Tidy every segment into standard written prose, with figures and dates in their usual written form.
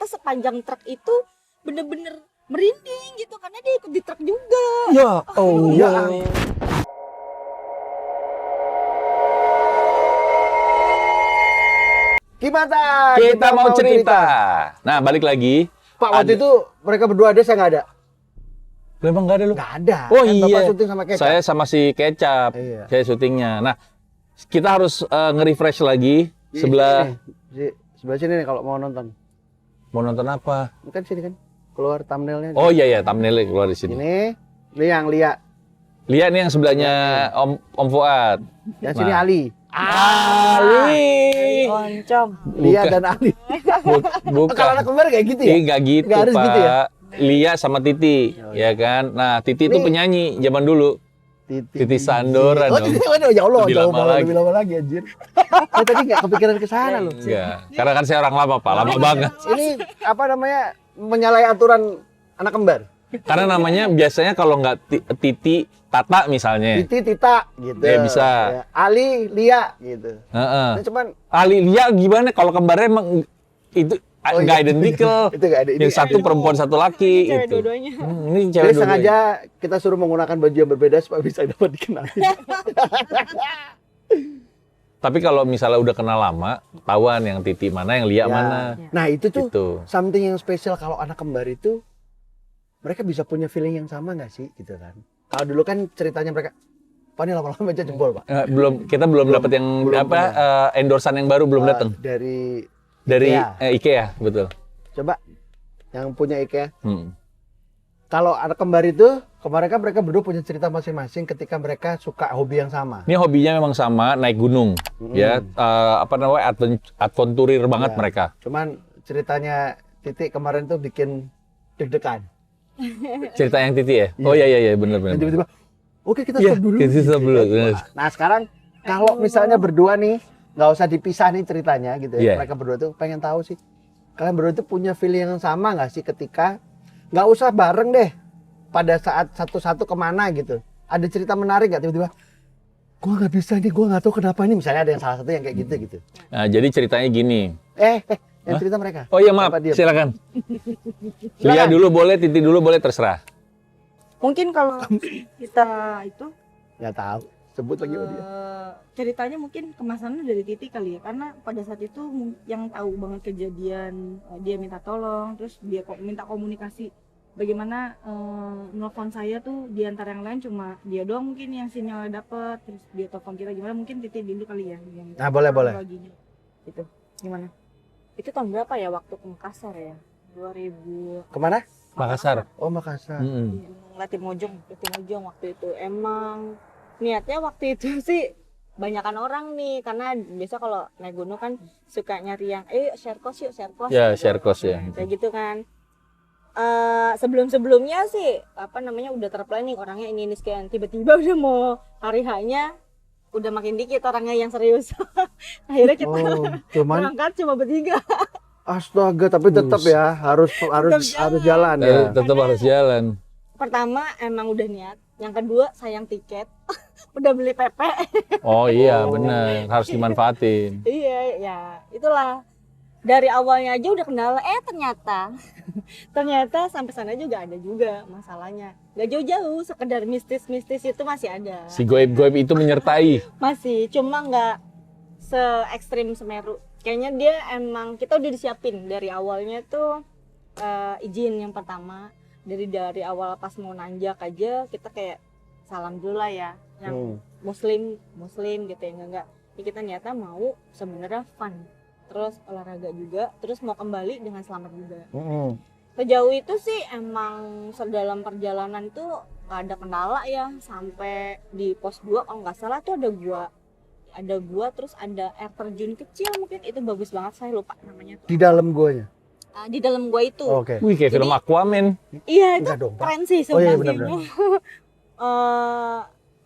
ternyata sepanjang truk itu bener-bener merinding gitu karena dia ikut di truk juga. Ya Allah. Gimana? Kita mau cerita. Nah, balik lagi. Pak, waktu itu mereka berdua ada, saya nggak ada. Memang nggak ada lu? Nggak ada. Oh Kan iya. Bapak syuting sama Kecap. Saya sama si Kecap. Iya. Saya syutingnya. Nah, kita harus nge-refresh lagi sebelah. Sebelah sini nih kalau mau nonton. Mau nonton apa? Kan sini kan. Keluar thumbnailnya. Oh iya thumbnailnya keluar di sini. Ini yang Lia. Lihat nih yang sebelahnya Om Fuad. Yang sini Nah. Ali. Ali. Oncom. Lia dan Ali. Bukan. Kalau anak kembar kayak gitu ya? Nggak gitu, Nggak harus Pak. gitu ya? Lia sama Titi, ya kan? Nah, Titi itu Nih. penyanyi zaman dulu. Titi Sandora Oh, dong. Titi, waduh, ya Allah, Lebih jauh lama banget, lagi. lebih lama lagi anjir. Saya tadi nggak kepikiran ke sana loh. Enggak. Karena kan saya orang lama, Pak. Lama banget. Ini apa namanya? Menyalahi aturan anak kembar. Karena namanya biasanya kalau nggak Titi, Tata misalnya. Titi, Tita gitu. Ya, bisa. Ya. Ali, Lia gitu. Heeh. Nah, cuman Ali Lia gimana kalau kembarnya emang itu Oh, nggak iya. identical. Itu nggak ada. Ini Yang satu perempuan, satu laki. Ini cewek Itu. dua-duanya. Ini cewek Jadi dua-duanya. sengaja kita suruh menggunakan baju yang berbeda supaya bisa dapat dikenali. Tapi kalau misalnya udah kenal lama, tahuan yang Titi mana, yang Lia Ya. mana. Nah itu tuh Gitu. something yang spesial kalau anak kembar itu mereka bisa punya feeling yang sama nggak sih gitu kan? Kalau dulu kan ceritanya mereka, Pak ini lama-lama aja jempol Pak. Kita belum dapat yang belum apa endorsan yang baru belum datang Dari dari IKEA. IKEA, betul. Coba yang punya IKEA. Hmm. Kalau anak kembar itu kemarin kan mereka berdua punya cerita masing-masing ketika mereka suka hobi yang sama. Ini hobinya memang sama, naik gunung, ya apa namanya adventurer banget Ya. mereka. Cuman ceritanya Titik kemarin tuh bikin deg-degan. Cerita yang Titi ya? Oh iya benar. Dan tiba-tiba, oke kita Iya, stop dulu. kita stop dulu, bener. Nah sekarang kalau misalnya berdua nih, nggak usah dipisah nih ceritanya gitu ya. Iya. Mereka berdua tuh pengen tahu sih, kalian berdua tuh punya feeling yang sama nggak sih ketika nggak usah bareng deh pada saat satu-satu kemana gitu. Ada cerita menarik nggak tiba-tiba? Gua nggak bisa nih, gua nggak tahu kenapa ini. Misalnya ada yang salah satu yang kayak gitu. Nah, jadi ceritanya gini. Yang cerita mereka. Oh iya maaf, Apa dia? silakan. Lia dulu boleh, Titi dulu boleh, terserah. Mungkin kalau kita itu Nggak tahu. Sebut lagi sama dia. ceritanya mungkin kemasannya dari Titi kali ya, karena pada saat itu yang tahu banget kejadian dia minta tolong, terus dia minta komunikasi bagaimana nelfon saya tuh di antara yang lain cuma dia doang mungkin yang sinyalnya dapet, terus dia telepon kita gimana, mungkin Titi dulu kali ya yang Nah, boleh. teknologinya. Itu gimana? Itu tahun berapa ya waktu ke Makassar ya? 2000 Kemana? Makassar. Oh Makassar. Mm-mm. Latimojong waktu itu emang niatnya waktu itu sih banyakan orang nih, karena biasa kalau naik gunung kan suka nyari yang share cost yuk. Ya, share cost ya. Kayak gitu kan. Sebelumnya sih apa namanya udah terplanning orangnya ini sekian, tiba-tiba udah mau hari H-nya udah makin dikit orangnya yang serius. Akhirnya kita Cuman berangkat cuma bertiga. astaga, tapi tetap ya harus jalan ya. Tetap harus jalan. Pertama emang udah niat, yang kedua sayang tiket. Udah beli PP. Oh iya, benar. Harus dimanfaatin. Iya, ya itulah. Dari awalnya aja udah kendala, ternyata sampai sana juga ada juga masalahnya. Gak jauh-jauh, sekedar mistis-mistis itu masih ada. Si goib-goib itu menyertai. Masih, cuma nggak se-ekstrim Semeru. Kayaknya dia emang, kita udah disiapin dari awalnya tuh izin yang pertama. Dari awal pas mau nanjak aja, kita kayak salam dulu lah ya. Yang muslim gitu ya, enggak. Jadi kita niatnya mau sebenarnya fun. Terus olahraga juga, terus mau kembali dengan selamat juga. Sejauh itu sih emang dalam perjalanan tuh gak ada kendala ya, sampai di pos 2 kalau nggak salah tuh ada gua terus ada air terjun kecil, mungkin itu bagus banget, saya lupa namanya tuh. Di dalam guanya. Di dalam gua itu. Oke. Wih, kayak film Aquaman. Iya, itu Enggak dong, Pak. keren sih Oh iya, sebenarnya. benar-benar.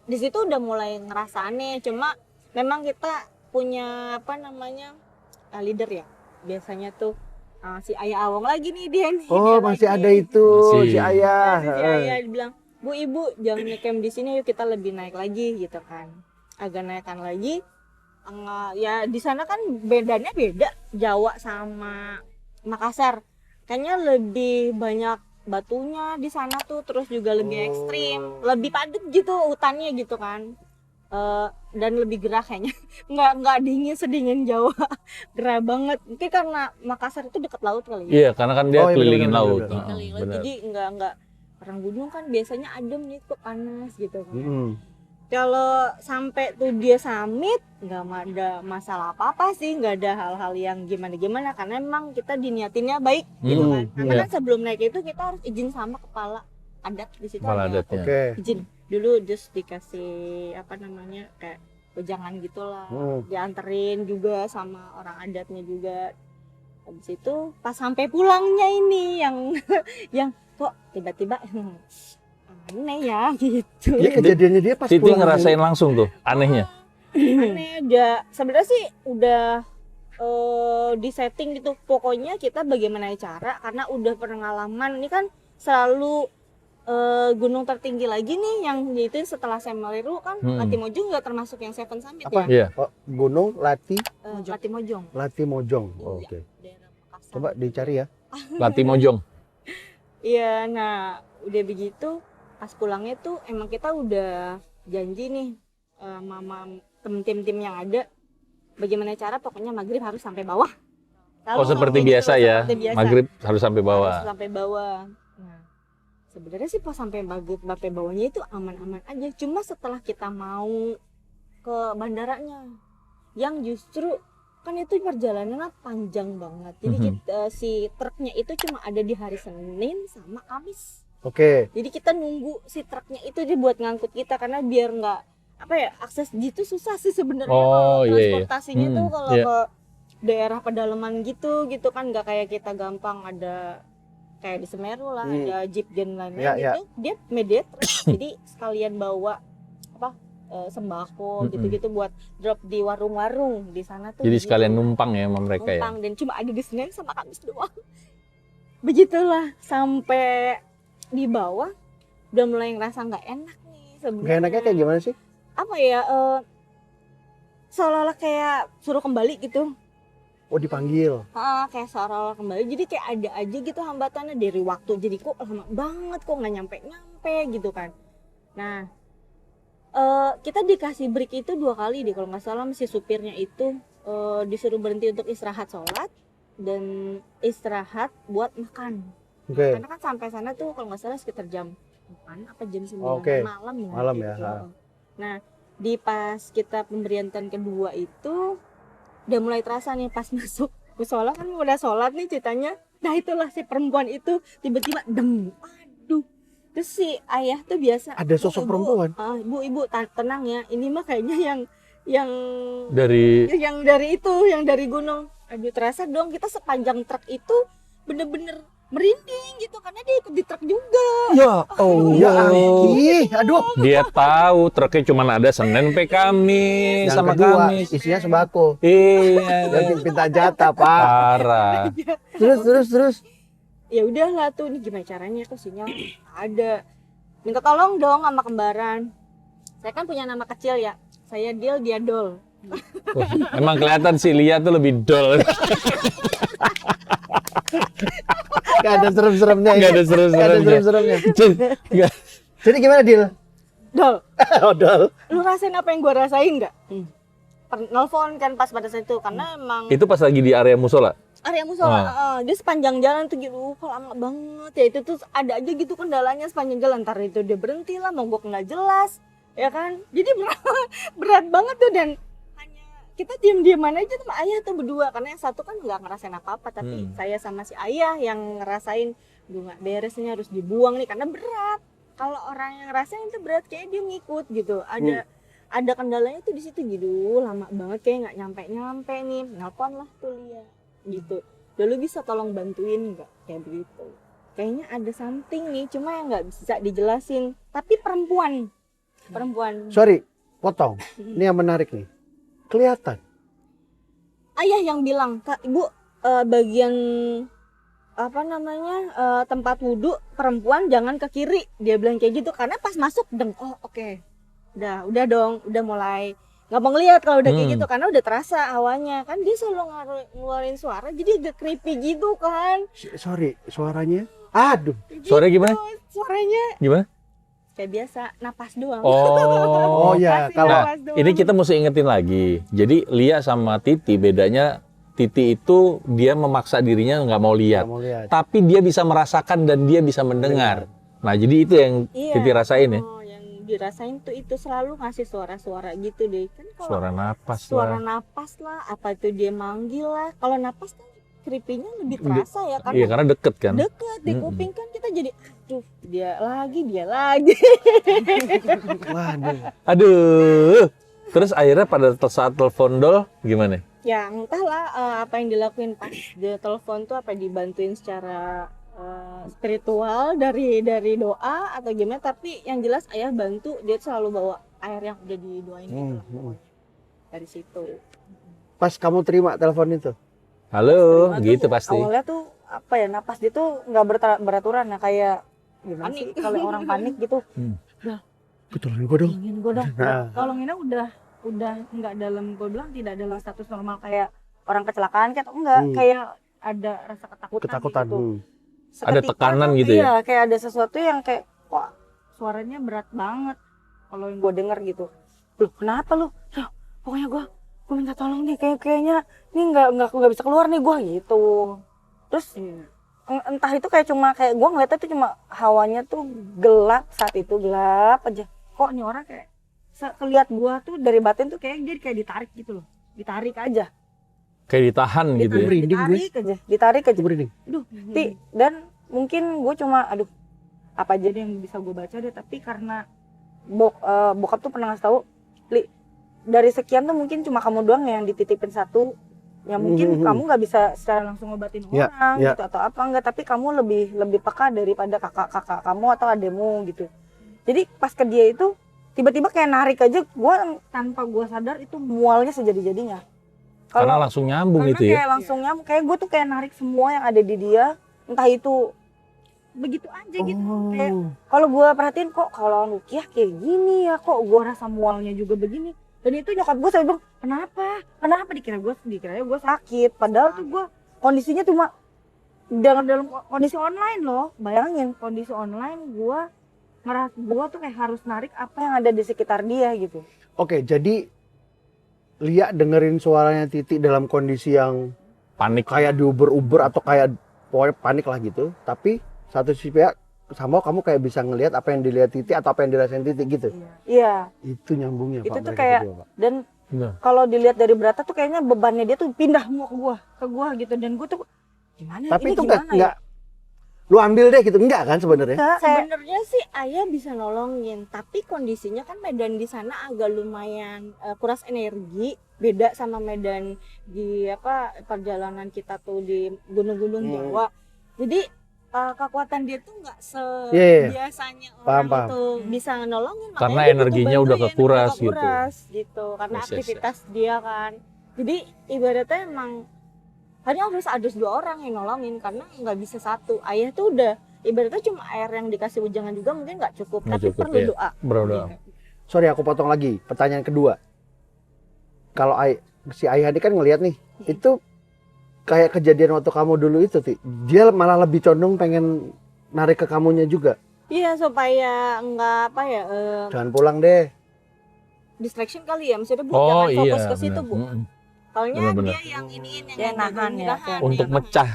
Di situ udah mulai ngerasaannya, cuma memang kita punya apa namanya leader ya, biasanya tuh si Ayah Awong lagi nih dia nih. Oh, dia masih lagi. ada itu Masih. si Ayah. Si Ayah dibilang, Bu Ibu jangan ngecamp di sini, yuk kita lebih naik lagi gitu kan, agak naikkan lagi. Ya di sana kan bedanya beda Jawa sama Makassar. kayaknya lebih banyak batunya di sana tuh, terus juga lebih ekstrim, lebih padat gitu hutannya gitu kan. Dan lebih gerah kayaknya. nggak dingin sedingin Jawa. Gerah banget, mungkin karena Makassar itu dekat laut kali ya. Iya, karena kan dia Oh, iya, kelilingin benar, laut. benar, Heeh, Keliling laut, benar. jadi nggak orang gunung kan biasanya adem nih, kok panas gitu kan. Mm-mm. Kalau sampai tuh dia summit nggak ada masalah apa-apa sih, nggak ada hal-hal yang gimana-gimana karena emang kita diniatinnya baik gitu kan. Karena iya. kan sebelum naik itu kita harus izin sama kepala adat di situ, Kepala ada adatnya. Oke. izin dulu, just dikasih apa namanya kayak wejangan gitulah, dianterin juga sama orang adatnya juga. Habis itu pas sampai pulangnya ini yang kok tiba-tiba aneh ya gitu. Dia kejadiannya dia pas Titi pulang. ngerasain langsung tuh anehnya. Aneh, udah sebenarnya sih udah di setting gitu, pokoknya kita bagaimana cara, karena udah pengalaman ini kan selalu gunung tertinggi lagi nih yang itu setelah Semeru kan. Latimojong nggak termasuk yang Seven Summit Apa? ya. Iya. Oh, Gunung Latimojong. Latimojong. Oh, Iya, oke. daerah Makassar. Coba dicari ya. Latimojong. Iya, nah udah begitu pas pulangnya tuh emang kita udah janji nih sama tim-tim yang ada bagaimana cara pokoknya maghrib harus sampai bawah. Oh, seperti biasa ya. Seperti biasa. Maghrib harus sampai Harus bawah. sampai bawah. Nah, sebenarnya sih pas sampai maghrib sampai bawahnya itu aman-aman aja. Cuma setelah kita mau ke bandaranya, yang justru kan itu perjalanannya panjang banget. Jadi si truknya itu cuma ada di hari Senin sama Kamis. Oke. Jadi kita nunggu si truknya itu dia buat ngangkut kita, karena biar nggak apa ya, akses gitu susah sih sebenarnya Oh, kalau iya, iya. transportasinya tuh kalau iya. ke daerah pedalaman gitu kan nggak kayak kita gampang ada kayak di Semeru lah, ada jeep dan lain-lain Iya, gitu. Dia media truk, jadi sekalian bawa apa sembako gitu-gitu buat drop di warung-warung di sana tuh. Jadi begitu. sekalian numpang ya sama mereka ya. Numpang, dan cuma ada di Senin sama Kamis doang. Begitulah sampai di bawah udah mulai ngerasa nggak enak nih sebenarnya. Gak enaknya kayak gimana sih? Apa ya, seolah-olah kayak suruh kembali gitu. Oh, dipanggil. Kayak seolah-olah kembali, jadi kayak ada aja gitu hambatannya dari waktu, jadi kok lama banget kok nggak nyampe gitu kan. Nah kita dikasih break itu 2 kali deh kalau nggak salah, si supirnya itu disuruh berhenti untuk istirahat sholat dan istirahat buat makan. Oke. Karena kan sampai sana tuh kalau nggak salah sekitar jam 8 apa jam 9 Oke. malam ya. Malam gitu. ya. Nah, di pas kita pemberian kedua itu udah mulai terasa nih pas masuk musola kan udah sholat nih ceritanya. Nah, itulah si perempuan itu tiba-tiba deng. Aduh. Terus si ayah tuh biasa Ada sosok perempuan. Ibu tenang ya. Ini mah kayaknya yang Dari yang dari gunung. Aduh, terasa dong kita sepanjang truk itu bener-bener merinding gitu karena dia ikut di truk juga. ya Ya, ih, aduh. dia tahu truknya cuma ada Senin sampai Kamis Yang sama kedua, Kamis. isinya sembako. Iya, Dan minta jatah, Pak. parah. Terus. Ya udahlah tuh, ini gimana caranya tuh sinyal ada. Minta tolong dong sama kembaran. Saya kan punya nama kecil ya. Saya Dil, dia Dol. Wah, emang kelihatan si Lia tuh lebih dol. Gak ada serem-seremnya. Nggak ada Gak ada serem-seremnya. serem-seremnya. Nggak. Jadi gimana, Dil? Dol, Odol. lu rasain apa yang gua rasain nggak? Nelfon kan pas pada saat itu karena emang Itu pas lagi di area musola. area musola, dia sepanjang jalan tuh gitu, kok lama banget ya. Itu tuh ada aja gitu kendalanya sepanjang jalan. Ntar itu dia berhenti lah, mogok nggak jelas, ya kan? Jadi berat banget tuh, dan hanya kita diam-diaman aja sama ayah tuh berdua, karena yang satu kan nggak ngerasain apa-apa, tapi saya sama si ayah yang ngerasain, duh nggak beres nih, harus dibuang nih karena berat. Kalau orang yang ngerasain itu berat, kayak dia ngikut gitu. Ada kendalanya tuh di situ gitu, lama banget kayak nggak nyampe nih. Nelpon lah tuh Lia gitu, lu bisa tolong bantuin nggak, kayak begitu. Kayaknya ada something nih, cuma yang nggak bisa dijelasin. Tapi perempuan. Sorry, potong. Ini yang menarik nih. Kelihatan. Ayah yang bilang, Kak, Ibu, bagian apa namanya tempat wudhu perempuan jangan ke kiri. Dia bilang kayak gitu karena pas masuk deng. Oh oke. Udah dong, udah mulai nggak mau ngeliat kalau udah kayak Hmm. gitu karena udah terasa hawanya kan dia selalu ngeluarin suara jadi agak creepy gitu kan. Sorry, suaranya. Aduh. Suaranya gimana? Suaranya Gimana? kayak biasa napas doang. Oh ya, Masih kalau napas doang. Ini kita mesti ingetin lagi. Jadi Lia sama Titi bedanya Titi itu dia memaksa dirinya nggak mau lihat. nggak mau lihat. Tapi dia bisa merasakan dan dia bisa mendengar. Nah jadi itu yang Iya. Titi rasain ya. Oh, yang dirasain tuh itu selalu ngasih suara-suara gitu deh. Kan kalau Suara napas suara lah. napas lah, apa itu dia manggil lah. Kalau napas kan creepy-nya lebih terasa ya karena Iya karena deket kan. deket di Mm-mm. kuping kan kita jadi aduh dia lagi. waduh. Aduh. Terus akhirnya pada saat telepon Dol gimana? Ya entahlah apa yang dilakuin pas dia telepon tuh apa dibantuin secara spiritual dari doa atau gimana tapi yang jelas ayah bantu dia tuh selalu bawa air yang udah didoain gitu lah pokoknya. Dari situ. Pas kamu terima telepon itu. Halo, Terima gitu tuh, pasti. Awalnya tuh apa ya napas dia tuh nggak beraturan ya kayak gimana Panik. sih kalau orang panik gitu. Betul gue dong. Ingin gue dong. Nah. Tolonginnya udah nggak dalam gue bilang tidak dalam status normal kayak orang kecelakaan kan enggak kayak ada rasa Ketakutan. gitu. Ada tekanan tuh, gitu ya? Iya, kayak ada sesuatu yang kayak wah suaranya berat banget kalau yang gue denger gitu. Loh, kenapa lu? Ya, pokoknya gue minta tolong nih kayaknya ini nggak bisa keluar nih gue gitu. Terus entah itu kayak cuma kayak gue ngeliatnya tuh cuma hawanya tuh gelap saat itu gelap aja. Kok nih orang kayak keliat gue tuh dari batin tuh kayak dia kayak ditarik gitu loh, ditarik aja. Kayak ditahan gitu ya. Merinding gue. Ditarik aja. Merinding. Aduh, dan mungkin gue cuma aduh apa aja deh yang bisa gue baca deh tapi karena bokap tuh pernah ngasih tahu Li dari sekian tuh mungkin cuma kamu doang yang dititipin satu yang mungkin kamu nggak bisa secara langsung ngobatin Ya, orang ya. gitu atau apa enggak tapi kamu lebih peka daripada kakak kamu atau ademu gitu jadi pas ke dia itu tiba-tiba kayak narik aja gue tanpa gue sadar itu mualnya sejadi-jadinya Karena langsung nyambung karena gitu ya. kayak langsung nyambung kayak gue tuh kayak narik semua yang ada di dia entah itu begitu aja gitu kayak kalau gue perhatiin kok kalau Rukiah kayak gini ya kok gue rasa mualnya juga begini dan itu nyokap gue selalu bilang kenapa dikira gue sakit padahal tuh gue kondisinya cuma dalam kondisi online loh bayangin kondisi online gue tuh kayak harus narik apa yang ada di sekitar dia gitu. Oke, jadi Lia dengerin suaranya Titi dalam kondisi yang Panik. kayak diuber-uber atau kayak pokoknya panik lah gitu. Tapi satu sisi pihak sama kamu kayak bisa ngelihat apa yang dilihat Titi atau apa yang dirasain Titi gitu. Iya. Itu nyambungnya Itu Pak. tuh mereka kayak berdua, Pak. dan Nah. kalau dilihat dari Brata tuh kayaknya bebannya dia tuh pindah semua ke gua gitu dan gua tuh gimana Tapi ini itu gimana enggak lu ambil deh gitu enggak kan sebenarnya? Kayak- Sebenarnya sih ayah bisa nolongin, tapi kondisinya kan medan di sana agak lumayan kuras energi, beda sama medan di perjalanan kita tuh di gunung-gunung Jawa. Jadi kekuatan dia tuh nggak sebiasanya orang Paham. itu bisa nolongin. Karena makanya dia butuh energinya udah bantuin, kekuras udah kekuras gitu. Karena Yes, yes, aktivitas dia kan. Jadi ibaratnya emang hanya harus dua orang yang nolongin karena nggak bisa satu. Ayah tuh udah ibaratnya cuma air yang dikasih ujangan juga mungkin nggak cukup, Nggak tapi cukup, perlu iya. doa. Berdoa. Sorry aku potong lagi. Pertanyaan kedua. Kalau si Ayah tadi kan ngelihat nih, itu kayak kejadian waktu kamu dulu itu, Ti. Dia malah lebih condong pengen narik ke kamunya juga. Iya supaya nggak Jangan pulang deh. distraction kali ya, maksudnya Bu Oh jangan fokus iya. ke situ Bu. benar. Soalnya Benar-benar. dia yang iniin yang Dia nahan ya, kayak Untuk mecah.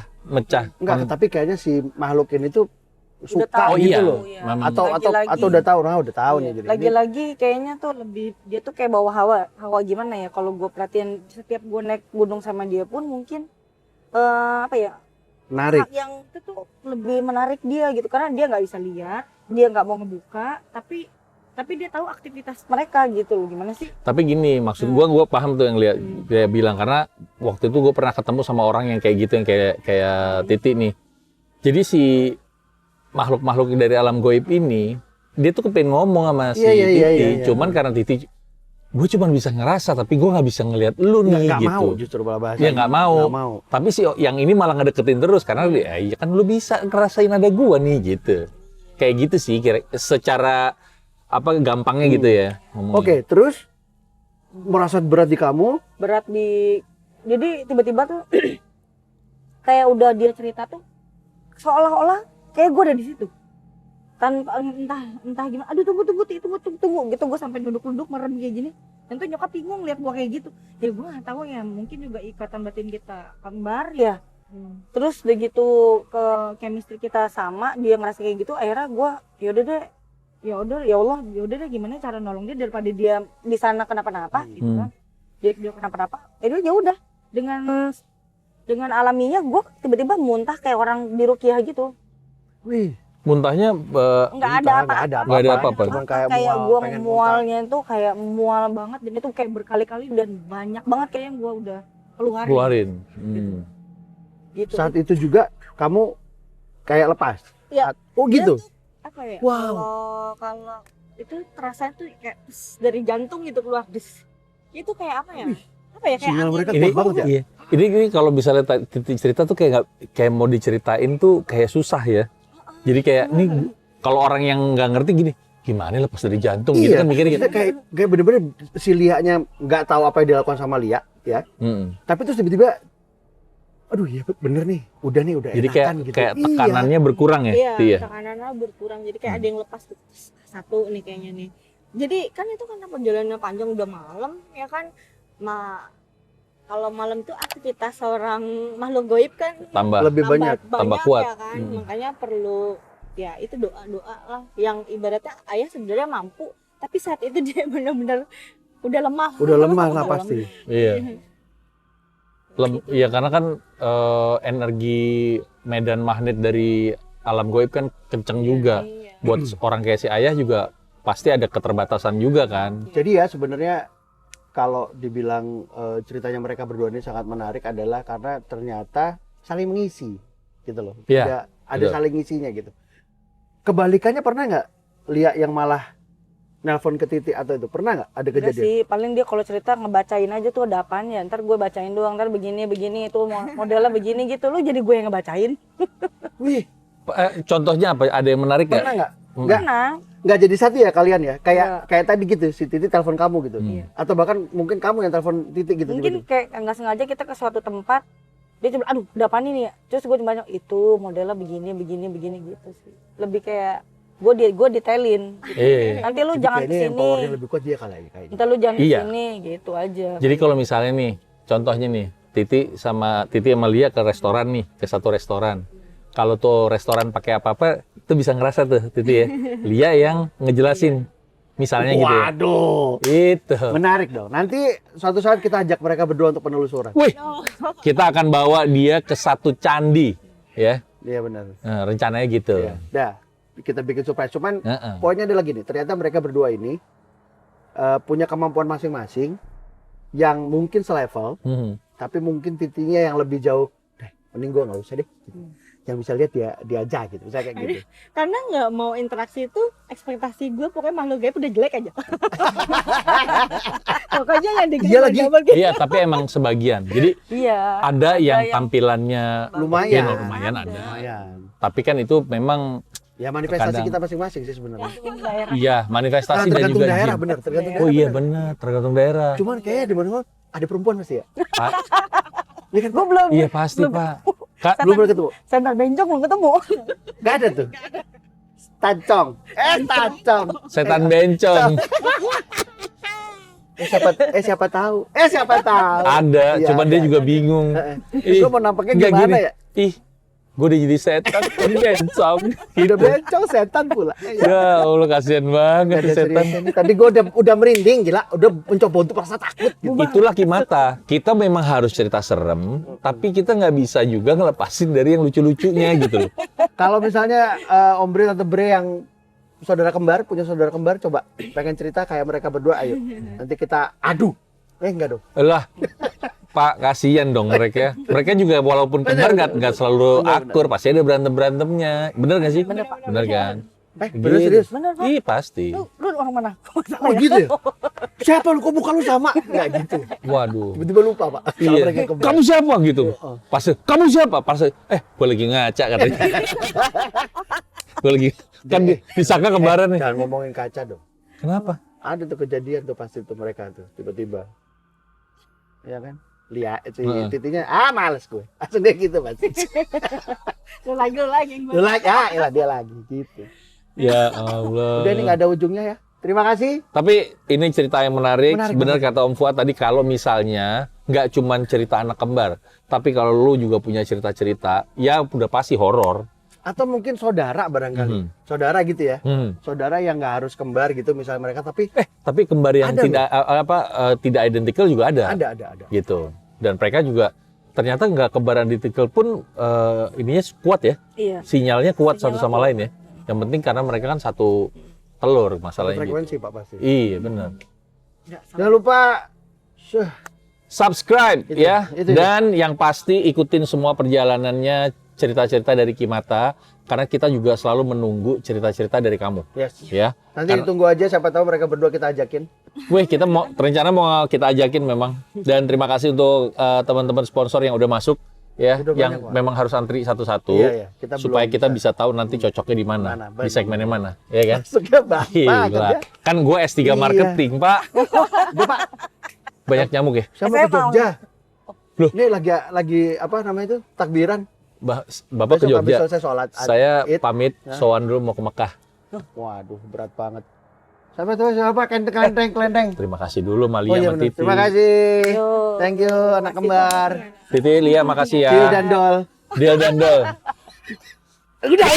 Enggak, tapi kayaknya si makhluk ini tuh suka tahu. Oh gitu iya. loh. Iya. Memang. Atau udah tahu, udah tahu nih jadi. Lagi-lagi kayaknya tuh lebih dia tuh kayak bawa hawa gimana ya kalau gue perhatiin setiap gue naik gunung sama dia pun mungkin Narik. hak yang itu tuh lebih menarik dia gitu karena dia nggak bisa lihat dia nggak mau ngebuka tapi dia tahu aktivitas mereka gitu loh gimana sih Tapi gini, maksud gua paham tuh yang lihat dia bilang karena waktu itu gua pernah ketemu sama orang yang kayak gitu yang kayak Titi nih. Jadi si makhluk-makhluk dari alam goib ini dia tuh kepengen ngomong sama si Iya, Titi, iya. cuman karena Titi gue cuma bisa ngerasa tapi gue nggak bisa ngelihat lu nih Nggak gitu. mau justru malah bahasa. Dia nggak mau. Nggak mau. Tapi si yang ini malah ngedeketin terus karena dia, ya kan lu bisa ngerasain ada gua nih gitu. Kayak gitu sih kira secara gampangnya gitu ya. ngomongnya. Oke, terus merasa berat di kamu. Berat jadi tiba-tiba tuh kayak udah dia cerita tuh seolah-olah kayak gue ada di situ. Tanpa entah gimana. Aduh tunggu gitu, gue sampai duduk merem kayak gini. Dan tuh nyokap bingung lihat gue kayak gitu. Ya gue nggak tahu ya, mungkin juga ikatan batin kita kembar ya. Terus begitu ke chemistry kita sama, dia ngerasa kayak gitu, akhirnya gue ya Allah gimana cara nolong dia daripada dia di sana kenapa-napa gitu kan. Dia kenapa-napa, ya udah dengan alaminya gue tiba-tiba muntah kayak orang di ruqyah gitu. Wih, Muntahnya Nggak ada apa-apa. Cuman kayak mual, gue pengen mualnya itu kayak mual banget, dan itu kayak berkali-kali dan banyak banget kayak yang gue udah keluarin. Gitu. Saat itu juga kamu kayak lepas. Ya. Oh gitu. Apa ya? Wow. Kalau itu terasa tuh kayak dari jantung gitu keluar des. Itu kayak apa ya? Apa ya, kayak Sinyal angin. mereka ini kuat banget ya. iya. Ini kalau bisa lihat titik cerita tuh kayak mau diceritain tuh kayak susah ya. Jadi kayak nih kalau orang yang nggak ngerti gini, gimana lepas dari jantung gitu kan mikirnya gitu. Kita kayak bener-bener si Lianya nggak tahu apa yang dilakukan sama Lia ya. Tapi terus tiba-tiba aduh ya bener nih, udah Jadi enakan gitu. kayak tekanannya berkurang ya. Iya, tekanannya berkurang. Jadi kayak ada yang lepas tuh. Satu nih kayaknya nih. Jadi kan itu karena perjalanannya panjang, udah malam ya kan. Kalau malam itu aktivitas seorang makhluk goib kan lebih banyak kuat. ya kan. Makanya perlu ya itu doa lah yang ibaratnya ayah sebenarnya mampu, tapi saat itu dia benar-benar udah lemah. Udah lemah lah pasti. Iya. Iya karena kan energi medan magnet dari alam goib kan kenceng juga. Iya. Buat orang kayak si ayah juga pasti ada keterbatasan juga kan. Jadi ya sebenarnya kalau dibilang ceritanya mereka berdua ini sangat menarik adalah karena ternyata saling mengisi gitu loh. Iya, Ada saling ngisinya gitu. Kebalikannya pernah nggak Lia yang malah nelpon ke Titi atau itu? Pernah nggak ada Enggak kejadian? sih, paling dia kalau cerita ngebacain aja tuh ada apaan ya. Ntar gue bacain doang, ntar begini itu modelnya begini gitu. Lu jadi gue yang ngebacain. Wih, Contohnya apa? Ada yang menarik nggak? pernah nggak? Pernah. Nggak jadi satu ya kalian ya? Kayak tadi gitu, si Titi telepon kamu gitu. Atau bahkan mungkin kamu yang telepon Titi gitu. Mungkin kayak nggak sengaja kita ke suatu tempat, dia cuma aduh udah apaan ini ya. Terus gue cuma itu modelnya begini gitu sih. Lebih kayak gue detailin. Nanti lu jangan kayaknya yang powernya kesini. lebih kuat dia kali kayaknya. Nanti lu jangan Iya. kesini gitu aja. Jadi kalau misalnya nih, contohnya nih, Titi sama Lia ke restoran nih, ke satu restoran. Kalau tuh restoran pakai apa-apa, itu bisa ngerasa tuh Titi ya. Lia yang ngejelasin, misalnya gitu ya. Waduh, Itu. menarik dong. Nanti suatu saat kita ajak mereka berdua untuk penelusuran. Wih, kita akan bawa dia ke satu candi, ya. Iya benar. Nah, rencananya gitu. Ya. Dah, kita bikin surprise. Cuman Heeh. poinnya adalah gini, ternyata mereka berdua ini punya kemampuan masing-masing yang mungkin selevel, tapi mungkin Titinya yang lebih jauh. Mending gue nggak usah deh. Yang bisa lihat dia aja gitu, misalnya kayak gitu. Karena nggak mau interaksi itu, ekspektasi gue pokoknya makhluk gaib udah jelek aja. Pokoknya yang Iya lagi. gitu. Iya, tapi emang sebagian. Jadi Iya. ada yang tampilannya Lumayan. lumayan ada. Lumayan. Tapi kan itu memang Ya manifestasi Kadang. kita masing-masing sih sebenarnya. iya manifestasi dan Tergantung juga daerah, jin. benar. Tergantung Oh daerah. iya benar, tergantung daerah. Cuman kayaknya di mana ada perempuan pasti ya. Pa- Iya kan? Gue belum. iya pasti Pak. Kak, Belum pernah ketemu. Sendal bencong belum ketemu. Gak ada tuh. Tancong. Tancong. setan bencong Siapa tahu. Siapa tahu. ada, Iya, cuman dia ada. juga bingung. Lu mau nampaknya Nggak gimana gini. ya? Ih, gue udah jadi setan, jadi bencong. Udah bencong setan pula. Ya Allah kasihan banget Gak tuh ada setan. seriusnya nih. Tadi gue udah merinding gila, udah mencoba untuk rasa takut. Gitu. Itulah Kimata. Kita memang harus cerita serem, tapi kita nggak bisa juga ngelepasin dari yang lucu-lucunya gitu loh. Kalau misalnya Om Bre atau Bre yang punya saudara kembar, coba pengen cerita kayak mereka berdua, ayo. Nanti kita adu. Enggak dong. Lah, Pak, kasihan dong mereka. Mereka juga walaupun kembar nggak selalu Benar, akur, pasti ada berantemnya. Bener nggak sih? Bener, Pak. Bener kan? Bener serius? Bener Pak. Ih pasti. Lu orang mana? Oh gitu ya? Siapa lu? Kok muka lu sama? Enggak gitu. Waduh. Tiba-tiba lupa, Pak. Kalau Iya. mereka kembar. Kamu siapa gitu? Pas kamu siapa? Pas gue lagi ngaca katanya. Gue lagi kan disangka kembaran nih. Jangan ngomongin kaca dong. Kenapa? Ada tuh kejadian tuh pasti tuh mereka tuh tiba-tiba. Ya kan? Lihat si Heeh. titinya, males gue. Langsung dia gitu pasti. Lu lagi Lu lagi, iyalah dia lagi gitu. Ya Allah. Udah ini nggak ada ujungnya ya. Terima kasih. Tapi ini cerita yang menarik. Menarik Benar banget. kata Om Fuad tadi, kalau misalnya nggak cuman cerita anak kembar, tapi kalau lu juga punya cerita-cerita, ya udah pasti horor. Atau mungkin saudara barangkali. Saudara gitu ya. Saudara yang nggak harus kembar gitu misalnya mereka, tapi Tapi kembar yang Ada tidak identikal juga ada. ada. Gitu. Dan mereka juga ternyata nggak kembaran identikal pun ininya kuat ya. Iya. Sinyalnya kuat satu Sinyalnya sama kuat. lain ya. Yang penting karena mereka kan satu telur masalahnya gitu. Frekuensi Pak pasti. Iya benar. Jangan lupa Subscribe Itu, ya. itu. Dan yang pasti ikutin semua perjalanannya, cerita-cerita dari Kimata, karena kita juga selalu menunggu cerita-cerita dari kamu yes. ya. Nanti ditunggu aja, siapa tahu mereka berdua kita ajakin. Wih, kita rencana mau kita ajakin memang. Dan terima kasih untuk teman-teman sponsor yang udah masuk ya, Udah yang banyak, Pak. memang harus antri satu-satu Iya, kita supaya belum kita bisa tahu nanti cocoknya di mana, Mana, di benar. segmennya mana, ya kan? Masuknya banget Gila. ya. Kan gue S3 Iya. marketing, Pak. Udah, Pak. Banyak nyamuk ya? Saya mau Saya ke Jogja. Loh. Ini lagi apa namanya itu? Takbiran. Bapak ke Besok habis Jogja. selesai sholat. Saya Id. pamit Ya. sowan dulu mau ke Mekah. Waduh, berat banget. Sampai tuh siapa kelenteng. Terima kasih dulu Malia Oh iya sama benar. Titi. Terima kasih. Yo. Thank you anak kembar. Titi, Lia makasih ya. Tiu dan Dol. Deal dan Dol. Udah.